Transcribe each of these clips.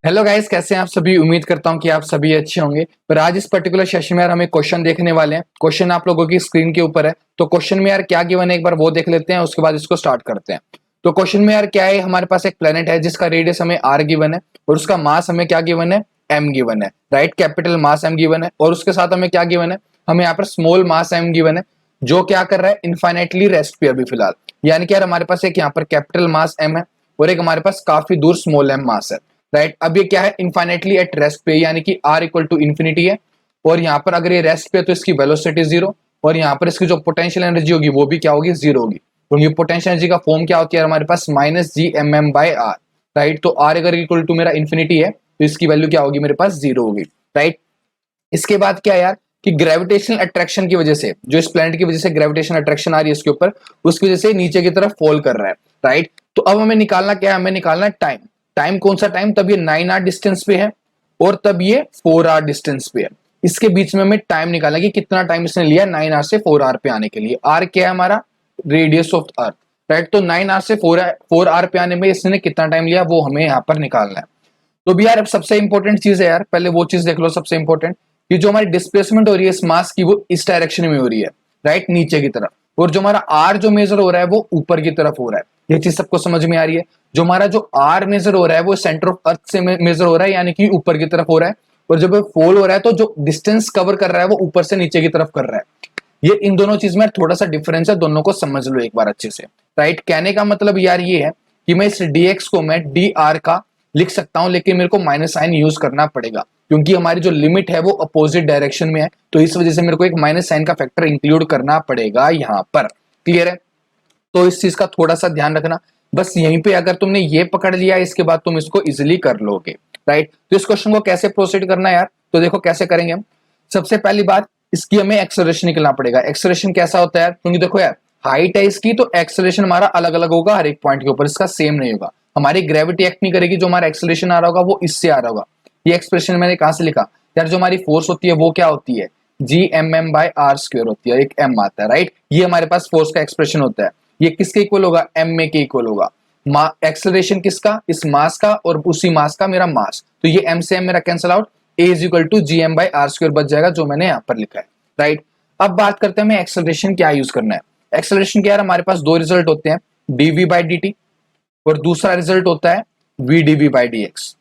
Hello guys, कैसे हैं आप सभी। उम्मीद करता हूं कि आप सभी अच्छे होंगे। पर आज इस पर्टिकुलर सेशन में यार हमें क्वेश्चन देखने वाले हैं। क्वेश्चन आप लोगों की स्क्रीन के ऊपर है। तो क्वेश्चन में यार क्या गिवन है एक बार वो देख लेते हैं, उसके बाद इसको स्टार्ट करते हैं। तो क्वेश्चन में यार क्या है, हमारे पास एक प्लेनेट है जिसका रेडियस हमें आर गिवन है और उसका मास हमें क्या गिवन है, एम गिवन है। राइट, कैपिटल मास एम गिवन है और उसके साथ हमें क्या गिवन है, हमें यहाँ पर स्मॉल मास एम गिवन है, जो क्या कर रहा है, इनफाइनाइटली रेस्ट पे अभी फिलहाल। यानी कि यार हमारे पास एक यहाँ पर कैपिटल मास एम है और एक हमारे पास काफी दूर स्मॉल एम मास है। राइट, अब ये क्या है, इनफाइनेटली एट रेस्ट पे, यानी कि आर इक्वल टू इन्फिनिटी है। और यहाँ पर अगर ये रेस्ट पे तो इसकी वेलोसिटी जीरो, और यहाँ पर इसकी जो पोटेंशियल एनर्जी होगी वो भी क्या होगी, जीरो होगी। तो ये पोटेंशियल एनर्जी का फॉर्म क्या होती है हमारे पास, minus G M M by R. Right, तो आर अगर इक्वल टू मेरा इन्फिनिटी है तो इसकी वैल्यू क्या होगी, मेरे पास जीरो होगी। राइट, इसके बाद क्या है यार कि ग्रेविटेशनल अट्रैक्शन की वजह से, जो इस प्लैनेट की वजह से ग्रेविटेशनल अट्रैक्शन आ रही है इसके ऊपर, उसकी वजह से नीचे की तरफ फॉल कर रहा है। राइट, तो अब हमें निकालना क्या है, हमें निकालना टाइम। टाइम कौन सा टाइम, तब ये 9 आर डिस्टेंस पे है और तब ये 4 आर डिस्टेंस पे है। इसके बीच में हमें टाइम निकालना कि कितना टाइम इसने लिया 9 आर से 4 आर पे आने के लिए। आर क्या है हमारा, रेडियस ऑफ अर्थ। राइट, तो 9 आर से 4 आर पे आने में इसने कितना टाइम लिया वो हमें यहाँ पर निकालना है। तो भी यार अब सबसे इंपॉर्टेंट चीज है यार, पहले वो चीज देख लो सबसे इंपॉर्टेंट, कि जो हमारी डिस्प्लेसमेंट हो रही है इस मास की वो इस डायरेक्शन में हो रही है। राइट, नीचे की तरफ। और जो हमारा आर जो मेजर हो रहा है वो ऊपर की तरफ हो रहा है। ये चीज सबको समझ में आ रही है। जो हमारा जो आर मेजर हो रहा है वो सेंटर ऑफ अर्थ से मेजर हो रहा है, यानी कि ऊपर की तरफ हो रहा है। और जब फॉल हो रहा है तो जो डिस्टेंस कवर कर रहा है वो ऊपर से नीचे की तरफ कर रहा है। ये इन दोनों चीज में थोड़ा सा डिफरेंस है, दोनों को समझ लो एक बार अच्छे से। राइट, कहने का मतलब यार ये है कि मैं इस dx को मैं dr का लिख सकता हूं, लेकिन मेरे को माइनस साइन यूज करना पड़ेगा क्योंकि हमारी जो लिमिट है वो अपोजिट डायरेक्शन में है। तो इस वजह से मेरे को एक माइनस साइन का फैक्टर इंक्लूड करना पड़ेगा यहाँ पर। क्लियर है, तो इस चीज का थोड़ा सा ध्यान रखना। बस यहीं पे अगर तुमने ये पकड़ लिया इसके बाद तुम इसको इजिली कर लोगे। राइट, तो इस क्वेश्चन को कैसे प्रोसीड करना है यार, तो देखो कैसे करेंगे हम। सबसे पहली बात, इसकी हमें एक्सेलरेशन निकलना पड़ेगा। एक्सेलरेशन कैसा होता है यार, क्योंकि देखो यार हाइट है इसकी तो एक्सेलरेशन हमारा अलग अलग होगा, हर एक पॉइंट के ऊपर इसका सेम नहीं होगा। हमारी ग्रेविटी एक्ट नहीं करेगी, जो हमारा एक्सेलरेशन आ रहा होगा वो इससे आ रहा होगा। ये एक्सप्रेशन मैंने कहां से लिखा यार, जो हमारी फोर्स होती है वो क्या होती है, G M M by are square होती है, एक एम आता है। राइट, ये हमारे पास फोर्स का एक्सप्रेशन होता है। ये किसके इक्वल होगा, एम ए के इक्वल होगा। एक्सेलरेशन किसका, इस मास का, और उसी मास का मेरा मास, तो ये एम से एम मेरा cancel out, A is equal to G M by are square बच जाएगा, जो मैंने यहाँ पर लिखा है। राइट, अब बात करते हैं हमें एक्सेलरेशन क्या यूज करना है। एक्सेलरेशन क्या है, हमारे पास दो रिजल्ट होते हैं, डीवी बाई डी टी और दूसरा रिजल्ट होता है v dv by d x.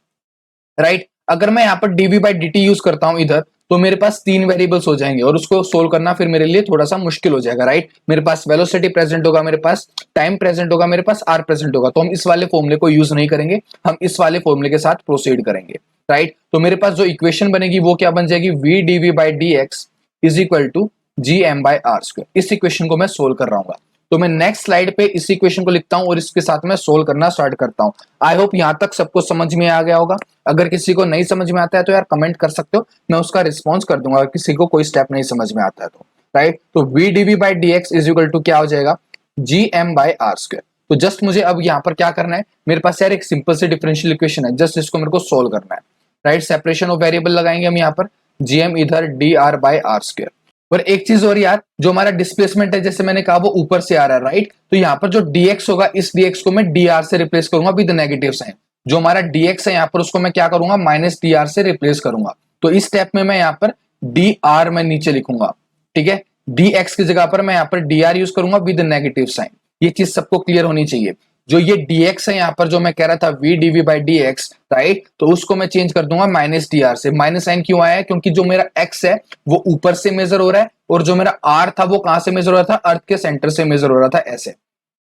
Right, अगर मैं यहाँ पर dv by d t use करता हूं इधर, तो मेरे पास तीन वेरिएबल्स हो जाएंगे और उसको सोल्व करना फिर मेरे लिए थोड़ा सा मुश्किल हो जाएगा। राइट, मेरे पास वेलोसिटी प्रेजेंट होगा, मेरे पास टाइम प्रेजेंट होगा, मेरे पास आर प्रेजेंट होगा, तो हम इस वाले फॉर्मूले को यूज नहीं करेंगे, हम इस वाले फॉर्मूले के साथ प्रोसीड करेंगे। राइट, तो मेरे पास जो इक्वेशन बनेगी वो क्या बन जाएगी, v dv by d x is equal to G M by are square. इस इक्वेशन को मैं सोल्व कर रहा हूँ। तो मैं नेक्स्ट स्लाइड पे इस इक्वेशन को लिखता हूं और इसके साथ मैं सोल्व करना स्टार्ट करता हूं। आई होप यहां तक सबको समझ में आ गया होगा। अगर किसी को नहीं समझ में आता है तो यार कमेंट कर सकते हो, मैं उसका रिस्पॉन्स कर दूंगा अगर किसी को कोई स्टेप नहीं समझ में आता है तो। राइट, तो v dv by d x is equal to क्या हो जाएगा, G M by are square. तो जस्ट मुझे अब यहाँ पर क्या करना है, मेरे पास यार एक सिंपल सी डिफरेंशियल इक्वेशन है, जस्ट इसको मेरे को सोल्व करना है। राइट, सेपरेशन ऑफ वेरिएबल लगाएंगे हम यहाँ पर, जी एम इधर d r by are square. और एक चीज और यार, जो हमारा डिस्प्लेसमेंट है जैसे मैंने कहा वो ऊपर से आ रहा है। राइट, तो यहाँ पर जो dx होगा, इस dx को मैं dr से रिप्लेस करूंगा विद नेगेटिव साइन। जो हमारा dx है यहाँ पर उसको मैं क्या करूंगा, माइनस dr से रिप्लेस करूंगा। तो इस स्टेप में मैं यहाँ पर dr मैं नीचे लिखूंगा। ठीक है, dx की जगह पर मैं यहाँ पर dr यूज करूंगा विद नेगेटिव साइन। ये चीज सबको क्लियर होनी चाहिए। जो ये dx है यहाँ पर, जो मैं कह रहा था v dv by dx, right, तो उसको मैं चेंज कर दूंगा माइनस dr से। माइनस साइन क्यों आया है, क्योंकि जो मेरा x है वो ऊपर से मेजर हो रहा है और जो मेरा r था वो कहां से मेजर हो रहा था, अर्थ के सेंटर से मेजर हो रहा था, ऐसे।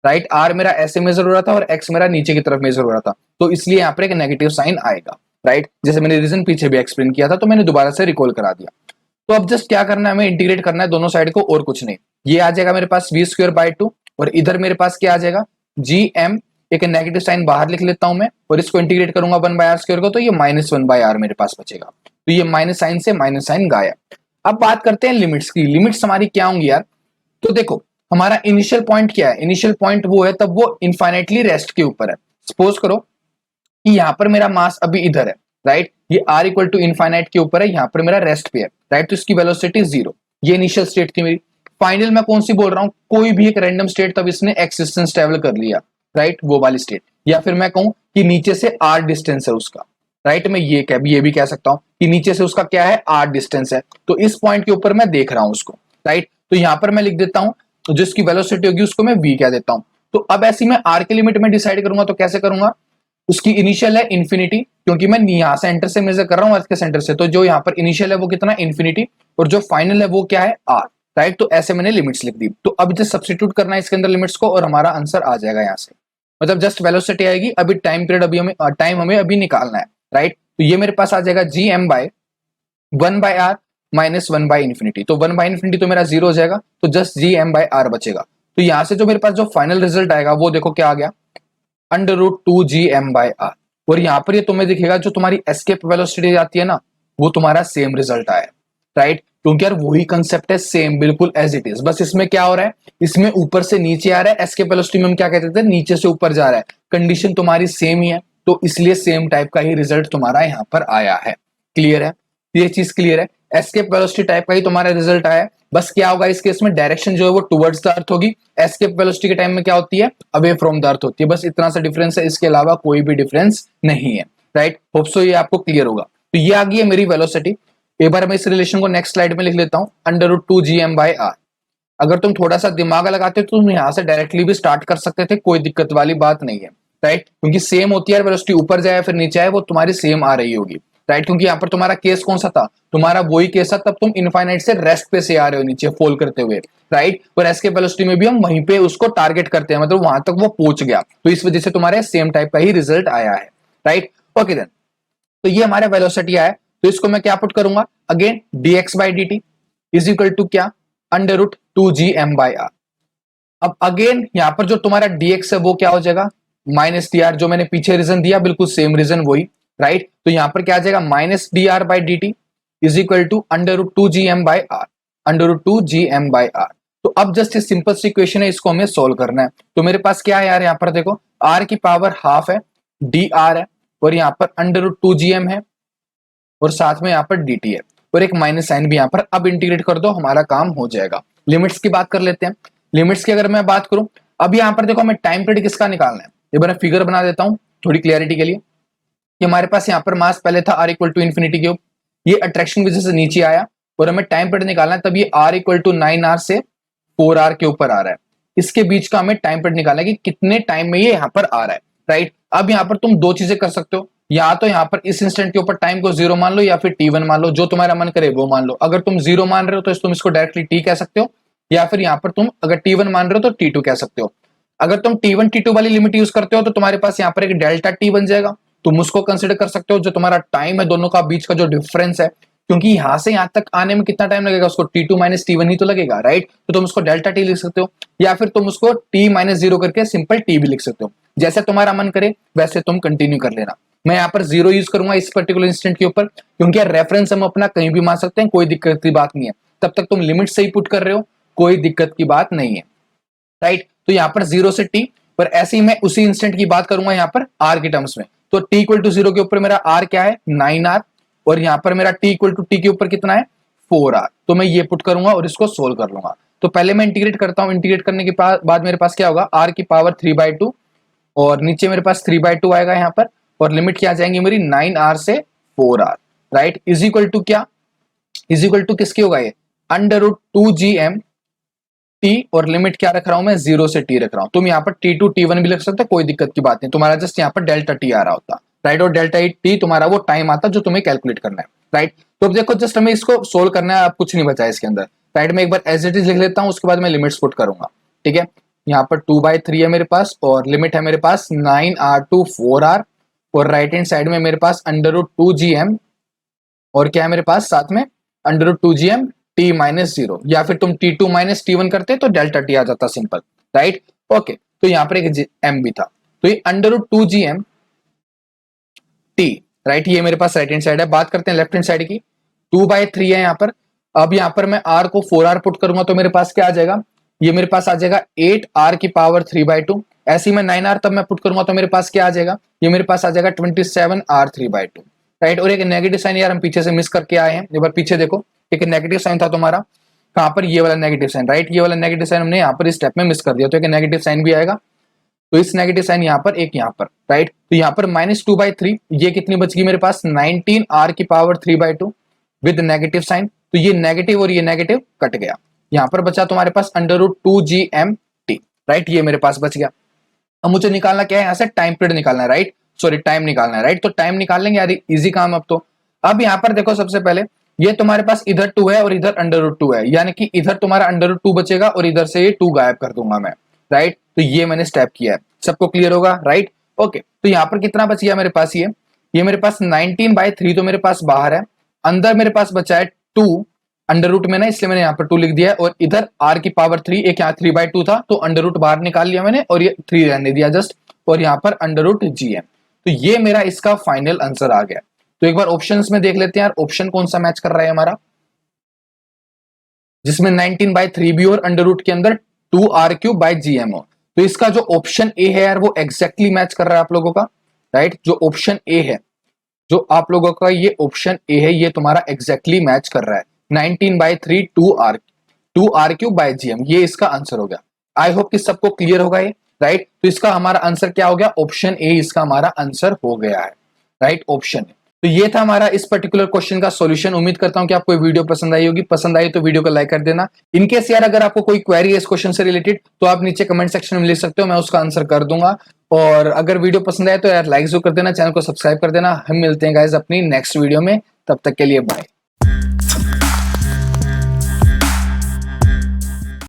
राइट, r मेरा ऐसे मेजर हो रहा था और x मेरा नीचे की तरफ मेजर हो रहा था, तो इसलिए यहाँ पर एक नेगेटिव साइन आएगा। राइट, जैसे मैंने रीजन पीछे भी एक्सप्लेन किया था तो मैंने दोबारा से रिकॉल करा दिया। तो अब जस्ट क्या करना है, हमें इंटीग्रेट करना है दोनों साइड को और कुछ नहीं। ये आ जाएगा मेरे पास वी स्क्वायर बाई टू और इधर मेरे पास क्या आ जाएगा, जी एम, एक नेगेटिव साइन बाहर लिख लेता हूं मैं और इसको इंटीग्रेट करूंगा वन बाय आर स्क्वायर को, तो ये माइनस वन बाय आर मेरे पास बचेगा। तो ये माइनस साइन से माइनस साइन गायब। अब बात करते हैं लिमिट्स की। लिमिट्स हमारी क्या होंगी यार, तो देखो हमारा इनिशियल पॉइंट क्या है, इनिशियल पॉइंट वो है तब वो इनफाइनाइटली रेस्ट के ऊपर है। सपोज करो कि यहाँ पर मेरा मास अभी इधर है। राइट, ये आर इक्वल टू इनफाइनाइट के ऊपर है, यहाँ पर मेरा रेस्ट पे है। राइट, तो इसकी वेलोसिटी जीरो। ये इनिशियल स्टेट थी मेरी। फाइनल मैं कौन सी बोल रहा हूँ, कोई भी एक रैंडम स्टेट तब इसने एक्स डिस्टेंस ट्रेवल कर लिया। राइट, वो वाली स्टेट, या फिर मैं कहूं कि नीचे से आर डिस्टेंस है उसका। राइट। मैं ये भी कह सकता हूं कि नीचे से उसका क्या है, r डिस्टेंस है, तो इस पॉइंट के ऊपर मैं देख रहा हूं उसको, राइट। तो यहां पर मैं लिख देता हूं, तो जिसकी वेलोसिटी होगी उसको मैं v कह देता हूं। तो अब ऐसी मैं r की लिमिट में डिसाइड करूंगा, तो कैसे करूंगा, उसकी इनिशियल है इन्फिनिटी, क्योंकि मैं यहां से एंटर से मेजर कर रहा हूं अर्थ के सेंटर से, तो जो यहाँ पर इनिशियल है वो कितना, इन्फिनिटी, और जो फाइनल है वो क्या है, r, राइट। तो ऐसे मैंने लिमिट्स लिख दी। तो अब जस्ट सब्स्टिट्यूट करना है इसके अंदर लिमिट्स को, और हमारा आंसर आ जाएगा यहाँ से, मतलब जस्ट वेलोसिटी आएगी, अभी टाइम पीरियड अभी हमें टाइम हमें अभी निकालना है, राइट। तो ये मेरे पास आ जाएगा G M by 1/r minus one by infinity, तो 1/इन्फिनिटी तो मेरा 0 हो जाएगा, तो just G M by R बचेगा। तो यहां से जो मेरे पास जो फाइनल रिजल्ट आएगा वो देखो क्या आ गया, √2gm/r, और यहाँ पर ये तुम्हें दिखेगा जो तुम्हारी एस्केप वेलोसिटी आती है ना, वो तुम्हारा सेम रिजल्ट आया, राइट। क्योंकि यार वही कंसेप्ट है, सेम बिल्कुल एज इट इज, बस इसमें क्या हो रहा है, इसमें ऊपर से नीचे आ रहा है, एस्केप वेलोसिटी में हम क्या कहते थे, नीचे से ऊपर जा रहा है, कंडीशन तुम्हारी सेम ही है, तो इसलिए सेम टाइप का ही रिजल्ट तुम्हारा यहाँ पर आया है। क्लियर है, ये चीज क्लियर है, एस्केप वेलोसिटी टाइप का ही तुम्हारा रिजल्ट आया है। बस क्या होगा इस केस में, डायरेक्शन जो है वो टुवर्ड्स द अर्थ होगी, एस्केप वेलोसिटी के टाइम में क्या होती है, अवे फ्रॉम द अर्थ होती है, बस इतना सा डिफरेंस है, इसके अलावा कोई भी डिफरेंस नहीं है, राइट। होप सो ये आपको क्लियर होगा। तो ये आ गई है मेरी वेलोसिटी। एक बार मैं इस रिलेशन को नेक्स्ट स्लाइड में लिख लेता हूं, √2gm/r। अगर तुम थोड़ा सा दिमाग लगाते तो तुम यहां से डायरेक्टली भी स्टार्ट कर सकते थे, कोई दिक्कत वाली बात नहीं है, राइट। क्योंकि सेम होती है वेलोसिटी, ऊपर जाए फिर नीचे आए वो तुम्हारी सेम आ रही होगी, राइट। क्योंकि यहाँ पर तुम्हारा केस कौन सा था, तुम्हारा वही केस था, तब तुम इनफाइनाइट से रेस्ट पे से आ रहे हो नीचे फॉल करते हुए, राइट। और एस्केप वेलोसिटी में भी हम वहीं पे उसको टारगेट करते हैं, मतलब वहां तक वो पहुंच गया, तो इस वजह से तुम्हारे सेम टाइप का ही रिजल्ट आया है, राइट। ओके देन, तो ये हमारे वेलोसिटी आया, तो इसको मैं क्या पुट करूंगा, again dx/dt is equal to क्या, √2gm/r। अब अगेन यहां पर जो तुम्हारा dx है वो क्या हो जाएगा, -dr, जो मैंने पीछे रीजन दिया बिल्कुल सेम रीजन वही, राइट। तो यहां पर क्या आ जाएगा, -dr/dt is equal to √2gm/r, √2gm/r। तो अब जस्ट ये सिंपल सी इक्वेशन है, इसको हमें सोल्व करना है। तो मेरे पास क्या है यार, यहाँ पर देखो r की पावर हाफ है, dr है, और यहाँ पर √2gm है, और साथ में यहाँ पर dt है, और एक माइनस साइन भी यहाँ पर। अब इंटीग्रेट कर दो, हमारा काम हो जाएगा। लिमिट्स की बात कर लेते हैं। लिमिट्स की अगर मैं बात करूं, अब यहाँ पर देखो हमें टाइम पीरियड किसका निकालना है, ये मैं फिगर बना देता हूँ थोड़ी क्लियरिटी के लिए, कि हमारे पास यहाँ पर मास पहले था r equal to infinity cube, ये अट्रैक्शन की वजह से नीचे आया, और हमें टाइम पीरियड निकालना है, तब ये r इक्वल टू 9r से 4r के ऊपर आ रहा है, इसके बीच का हमें टाइम पीरियड निकालना है कि कितने टाइम में ये यहाँ पर आ रहा है, राइट। अब यहाँ पर तुम दो चीजें कर सकते हो, या तो यहाँ पर इस इंस्टेंट के ऊपर टाइम को 0 मान लो, या फिर t1 मान लो, जो तुम्हारा मन करे वो मान लो। अगर तुम 0 मान रहे हो तो तुम इसको डायरेक्टली t कह सकते हो, या फिर यहाँ पर तुम अगर t1 मान रहे हो तो t2 कह सकते हो। अगर तुम t1 t2 वाली लिमिट यूज करते हो तो तुम्हारे पास यहाँ पर एक डेल्टा t बन जाएगा, तुम उसको कंसिडर कर सकते हो, जो तुम्हारा टाइम है दोनों का बीच का जो डिफरेंस है, क्योंकि यहां से यहां तक आने में कितना टाइम लगेगा, उसको t2 माइनस t1 ही तो लगेगा, राइट। तो तुम उसको डेल्टा t लिख सकते हो, या फिर तुम उसको t माइनस 0 करके सिंपल t भी लिख सकते हो, जैसे तुम्हारा मन करे वैसे तुम कंटिन्यू कर लेना। मैं यहाँ पर 0 यूज करूंगा इस पर्टिकुलर इंस्टेंट के ऊपर, क्योंकि रेफरेंस हम अपना कहीं भी मान सकते हैं, कोई दिक्कत की बात नहीं है, तब तक तुम लिमिट सही पुट कर रहे हो, कोई दिक्कत की बात नहीं है, राइट। तो यहाँ पर 0 से t, पर ऐसे ही मैं उसी इंस्टेंट की बात करूंगा यहाँ पर r के टर्म्स में, तो t इक्वल टू 0 के ऊपर मेरा r क्या है, 9r, और यहाँ पर मेरा t इक्वल टू t के ऊपर कितना है, 4r। तो मैं ये पुट करूंगा और इसको सोल्व कर लूंगा। तो पहले मैं इंटीग्रेट करता हूँ, इंटीग्रेट करने के बाद मेरे पास क्या होगा, r की पावर 3/2, और नीचे मेरे पास 3/2 आएगा यहाँ पर, और लिमिट क्या आ जाएंगी मेरी 9r से 4r, right. Is equal to क्या, इज इक्वल टू किसकी होगा ये, √2gm t, और लिमिट क्या रख रहा हूं मैं, 0 से t रख रहा हूं। तुम यहाँ पर t2 t1 भी लिख सकते हो, कोई दिक्कत की बात नहीं, तुम्हारा जस्ट यहाँ पर डेल्टा t आ रहा होता, राइट। और डेल्टा t तुम्हारा वो टाइम आता जो तुम्हें कैलकुलेट करना है, राइट। तो अब देखो जस्ट हमें इसको सोल्व करना है, अब कुछ नहीं बचा है इसके अंदर, राइट। मैं एक बार एज इट इज लिख लेता हूँ, उसके बाद मैं लिमिट्स पुट करूंगा, ठीक है। यहाँ पर 2/3 है मेरे पास, और लिमिट है मेरे पास 9r to 4r, और राइट हैंड साइड में मेरे पास √2gm, और क्या है मेरे पास साथ में √2gm t माइनस 0, या फिर तुम t2 माइनस t1 करते तो डेल्टा t आ जाता सिंपल, राइट। ओके, तो यहाँ पर एक m भी था, तो ये √2gm t, राइट, ये मेरे पास राइट हैंड साइड है। बात करते हैं लेफ्ट हैंड साइड की, 2/3 है यहाँ पर। अब यहाँ पर मैं r को 4r पुट करूंगा तो मेरे पास क्या आ जाएगा, ये मेरे पास आ जाएगा 8r की पावर 3/2। ऐसे ही मैं 9r तब मैं पुट करूंगा तो मेरे पास क्या आ जाएगा, ये मेरे पास आ जाएगा 27r 3/2, राइट। और एक नेगेटिव साइन यार हम पीछे से मिस करके आए हैं, एक बार पीछे देखो, एक नेगेटिव साइन था तुम्हारा, कहाँ पर, ये वाला नेगेटिव साइन, राइट। ये वाला नेगेटिव साइन हमने यहाँ पर इस स्टेप में मिस कर दिया, तो एक नेगेटिव साइन भी आएगा। तो इस नेगेटिव साइन यहाँ पर, एक यहाँ पर, राइट। तो यहाँ पर -2/3, ये कितनी बच गई मेरे पास, 19r⁵ विद नेगेटिव साइन। तो ये नेगेटिव और ये नेगेटिव कट गया, यहाँ पर बचा तुम्हारे पास √2gmt, राइट। ये मेरे पास बच गया। अब मुझे निकालना क्या है, यहाँ से टाइम पीरियड निकालना है, राइट, सॉरी टाइम निकालना है, राइट। तो टाइम निकाल लेंगे यार, इजी काम। अब यहाँ पर देखो, सबसे पहले ये तुम्हारे पास इधर 2 है और इधर √2 है, यानी कि इधर तुम्हारा √2 बचेगा और इधर से ये 2 गायब कर दूंगा मैं, राइट। तो ये मैंने स्टेप किया है, सबको क्लियर होगा, राइट। ओके, तो यहाँ पर कितना बच गया मेरे पास, ये मेरे पास 19/3 तो मेरे पास बाहर है, अंदर मेरे पास बचा है 2 √ में ना, इसलिए मैंने यहाँ पर 2 लिख दिया है, और इधर r⁵, एक यहाँ 3/2 था तो √ बाहर निकाल लिया मैंने और ये 3 रहने दिया जस्ट, और यहाँ पर √gm। तो ये मेरा इसका फाइनल आंसर आ गया। तो एक बार ऑप्शंस में देख लेते हैं यार, ऑप्शन कौन सा मैच कर रहा है हमारा, जिसमें 19/3 भी और अंडर के अंदर 2r⁵/gm हो। तो इसका जो ऑप्शन ए है यार, वो एग्जैक्टली मैच कर रहा है आप लोगों का, राइट। जो ऑप्शन ए है, जो आप लोगों का ये ऑप्शन ए है, ये तुम्हारा एग्जैक्टली मैच कर रहा है। 19/3 2r⁵/gm, ये इसका आंसर हो गया। आई होप कि सबको क्लियर होगा ये, राइट। तो इसका हमारा आंसर क्या हो गया, ऑप्शन ए इसका हमारा आंसर हो गया है, राइट, ऑप्शन ए। तो ये था हमारा इस पर्टिकुलर क्वेश्चन का सॉल्यूशन। उम्मीद करता हूं कि आपको वीडियो पसंद आई होगी। पसंद आई तो वीडियो को लाइक कर देना। इनकेस यार अगर आपको कोई क्वेरी है इस क्वेश्चन से रिलेटेड, तो आप नीचे कमेंट सेक्शन में लिख सकते हो, मैं उसका आंसर कर दूंगा। और अगर वीडियो पसंद आए तो यार लाइक जरूर कर देना, चैनल को सब्सक्राइब कर देना। हम मिलते हैं गाइस अपनी नेक्स्ट वीडियो में, तब तक के लिए बाय।